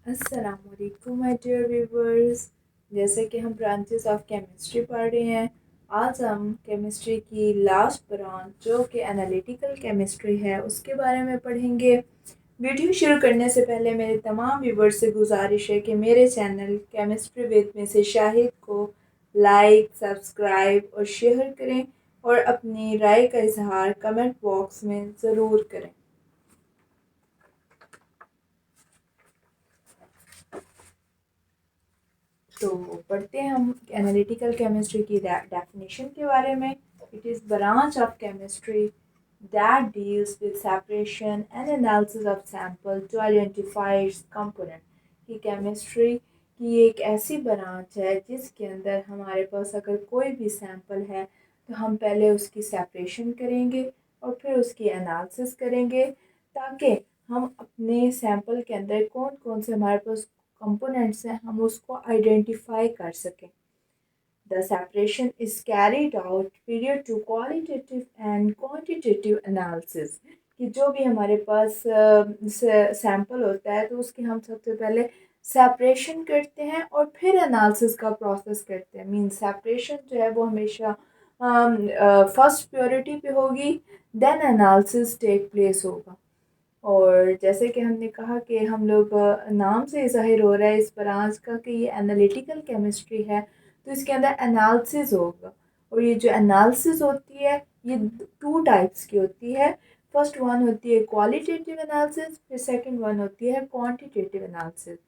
अस्सलामुअलैकुम my dear viewers. जैसे कि हम ब्रांचेस ऑफ केमिस्ट्री पढ़ रहे हैं, आज हम केमिस्ट्री की लास्ट ब्रांच जो कि एनालिटिकल केमिस्ट्री है उसके बारे में पढ़ेंगे। वीडियो शुरू करने से पहले मेरे तमाम व्यूवर्स से गुजारिश है कि मेरे channel chemistry with Mrs Shahid को लाइक, सब्सक्राइब और शेयर करें और अपनी राय का इजहार कमेंट बॉक्स में ज़रूर करें। तो पढ़ते हैं हम एनालिटिकल केमिस्ट्री की डेफिनेशन के बारे में। It is branch of chemistry that deals with separation and analysis of sample to identify its component। कि केमिस्ट्री की एक ऐसी ब्रांच है जिसके अंदर हमारे पास अगर कोई भी सैंपल है तो हम पहले उसकी सेपरेशन करेंगे और फिर उसकी एनालिसिस करेंगे ताकि हम अपने सैंपल के अंदर कौन कौन से हमारे पास कंपोनेंट्स हैं हम उसको आइडेंटिफाई कर सकें। The separation is carried out period to qualitative and quantitative analysis। कि जो भी हमारे पास सैंपल होता है तो उसकी हम सबसे पहले सेपरेशन करते हैं और फिर एनालिसिस का प्रोसेस करते हैं। मीन सेपरेशन जो है वो हमेशा फर्स्ट प्योरिटी पे होगी, देन एनालिसिस टेक प्लेस होगा। और जैसे कि हमने कहा कि हम लोग नाम से ज़ाहिर हो रहा है इस ब्रांच का कि ये एनालिटिकल केमिस्ट्री है, तो इसके अंदर एनालिसिस होगा। और ये जो एनालिसिस होती है ये टू टाइप्स की होती है। फर्स्ट वन होती है क्वालिटेटिव एनालिसिस, फिर सेकंड वन होती है क्वांटिटेटिव एनालिसिस।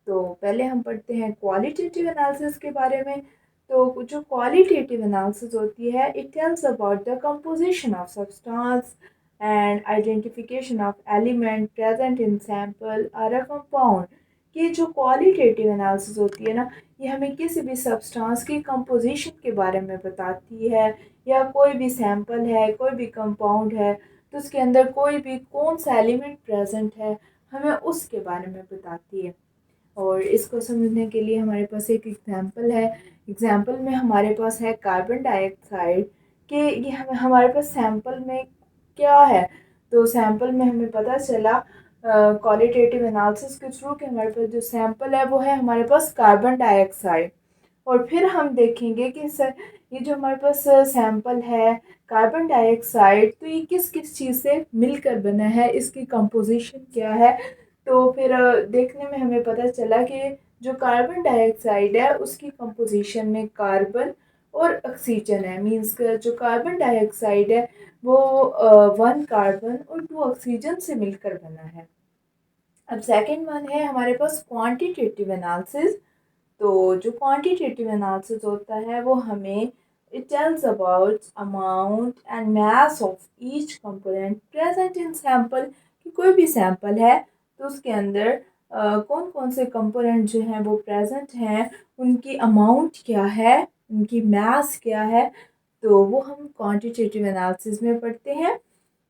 तो पहले हम पढ़ते हैं क्वालिटेटिव एनालिसिस के बारे में। तो जो क्वालिटेटिव एनालिसिस होती है it tells about the composition of substance and identification of element present in sample or a compound। कि जो क्वालिटेटिव एनालिसिस होती है ना, ये हमें किसी भी सब्सटेंस की कंपोजिशन के बारे में बताती है, या कोई भी सैंपल है, कोई भी कंपाउंड है तो उसके अंदर कोई भी कौन सा एलिमेंट प्रेजेंट है हमें उसके बारे में बताती है। और इसको समझने के लिए हमारे पास एक एग्जांपल है। एग्जांपल में हमारे पास है कार्बन डाइऑक्साइड कि ये हमारे पास सैंपल में क्या है। तो सैंपल में हमें पता चला क्वालिटेटिव एनालिसिस के थ्रू कि हमारे पास जो सैंपल है वो है हमारे पास कार्बन डाइऑक्साइड। और फिर हम देखेंगे कि सर ये जो हमारे पास सैंपल है कार्बन डाइऑक्साइड तो ये किस किस चीज़ से मिलकर बना है, इसकी कंपोजिशन क्या है। तो फिर देखने में हमें पता चला कि जो कार्बन डाइऑक्साइड है उसकी कंपोजिशन में कार्बन और ऑक्सीजन है। मींस जो कार्बन डाइऑक्साइड है वो 1 कार्बन और 2 ऑक्सीजन से मिलकर बना है। अब सेकंड वन है हमारे पास क्वांटिटेटिव एनालिसिस। तो जो क्वांटिटेटिव एनालिसिस होता है वो हमें it tells about amount and mass of each component present in sample. कि कोई भी सैंपल है तो उसके अंदर कौन कौन से कंपोनेंट जो हैं वो प्रेजेंट हैं, उनकी अमाउंट क्या है, उनकी मास क्या है। तो वो हम क्वांटिटेटिव एनालिसिस में पढ़ते हैं।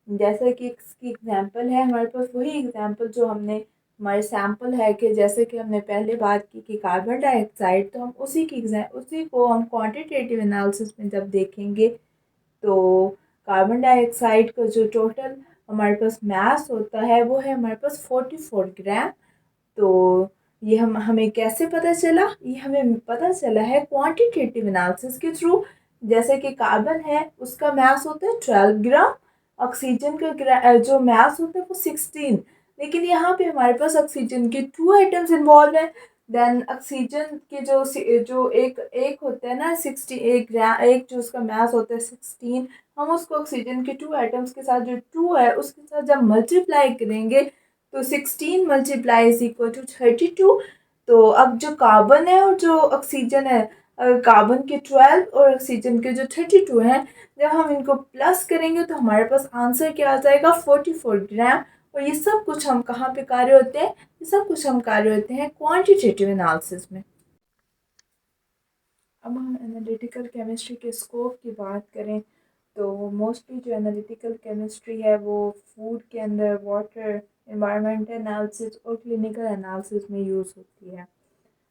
जैसे कि इसकी एग्जांपल है हमारे पास वही एग्जांपल जो हमने हमारे सैंपल है कि जैसे कि हमने पहले बात की कि कार्बन डाइऑक्साइड, तो हम उसी को हम क्वांटिटेटिव एनालिसिस में जब देखेंगे तो कार्बन डाइऑक्साइड का जो टोटल हमारे पास मास होता है वो है हमारे पास 44 ग्राम। तो ये हम हमें कैसे पता चला, ये हमें पता चला है क्वांटिटेटिव एनालिसिस के थ्रू। जैसे कि कार्बन है उसका मास होता है 12 ग्राम, ऑक्सीजन का जो मास होता है वो 16। लेकिन यहाँ पे हमारे पास ऑक्सीजन के 2 आइटम्स इन्वॉल्व हैं। देन ऑक्सीजन के जो एक एक होता है ना 68 ग्राम, एक जो उसका मास होता है 16, हम उसको ऑक्सीजन के 2 आइटम्स के साथ जो 2 है उसके साथ जब मल्टीप्लाई करेंगे तो 16 मल्टीप्लाई इज इक्वल टू 32। तो अब जो कार्बन है और जो ऑक्सीजन है, कार्बन के 12 और ऑक्सीजन के जो 32 हैं, जब हम इनको प्लस करेंगे तो हमारे पास आंसर क्या आ जाएगा 44 ग्राम। और ये सब कुछ हम कहाँ पे कार्य होते हैं, ये सब कुछ हम कार्य होते हैं क्वांटिटेटिव एनालिसिस में। अब हम एनालिटिकल केमिस्ट्री के स्कोप की बात करें तो मोस्टली जो एनालिटिकल केमिस्ट्री है वो फूड के अंदर, वाटर, एनवायरमेंटल एनालिसिस और क्लिनिकल एनालिसिस में यूज़ होती है।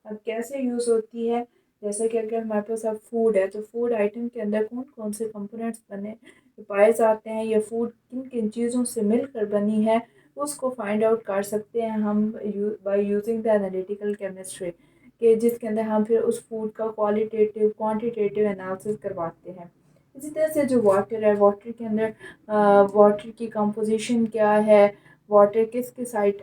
अब कैसे यूज़ होती है, जैसे कि अगर हमारे पास अब फूड है तो फूड आइटम के अंदर कौन कौन से कंपोनेंट्स बने पाए जाते हैं या फूड किन किन चीज़ों से मिलकर बनी है, उसको फाइंड आउट कर सकते हैं हम by using the analytical chemistry, कि जिसके अंदर हम फिर उस फूड का क्वालिटेटिव क्वांटिटेटिव एनालिसिस करवाते हैं। इसी तरह से जो वाटर है, वाटर के अंदर वाटर की कंपोजिशन क्या है, वाटर किसकी साइड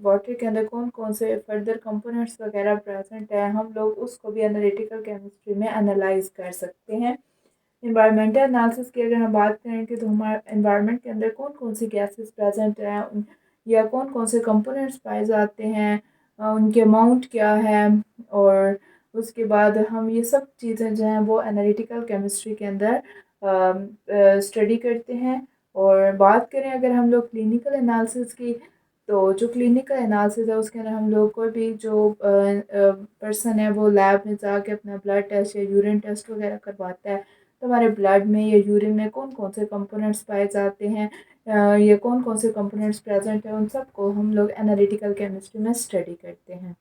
वाटर के अंदर कौन कौन से फर्दर कंपोनेंट्स वगैरह प्रेजेंट है, हम लोग उसको भी एनालिटिकल केमिस्ट्री में एनालाइज कर सकते हैं। इन्वायरमेंटल एनालिसिस की अगर हम बात करें कि तो हमारे इन्वायरमेंट के अंदर कौन कौन सी गैसेस प्रेजेंट हैं या कौन कौन से कंपोनेंट्स पाए जाते हैं, उनके अमाउंट क्या है, और उसके बाद हम ये सब चीज़ें जो हैं वो एनालिटिकल केमिस्ट्री के अंदर स्टडी करते हैं। और बात करें अगर हम लोग क्लिनिकल एनालिसिस की, तो जो क्लिनिकल एनालिसिस है उसके अंदर हम लोग कोई भी जो पर्सन है वो लैब में जाके अपना ब्लड टेस्ट या यूरिन टेस्ट वगैरह करवाता है, तो हमारे ब्लड में या यूरिन में कौन कौन से कंपोनेंट्स पाए जाते हैं, या कौन कौन से कंपोनेंट्स प्रेजेंट हैं, उन सबको हम लोग एनालिटिकल केमिस्ट्री में स्टडी करते हैं।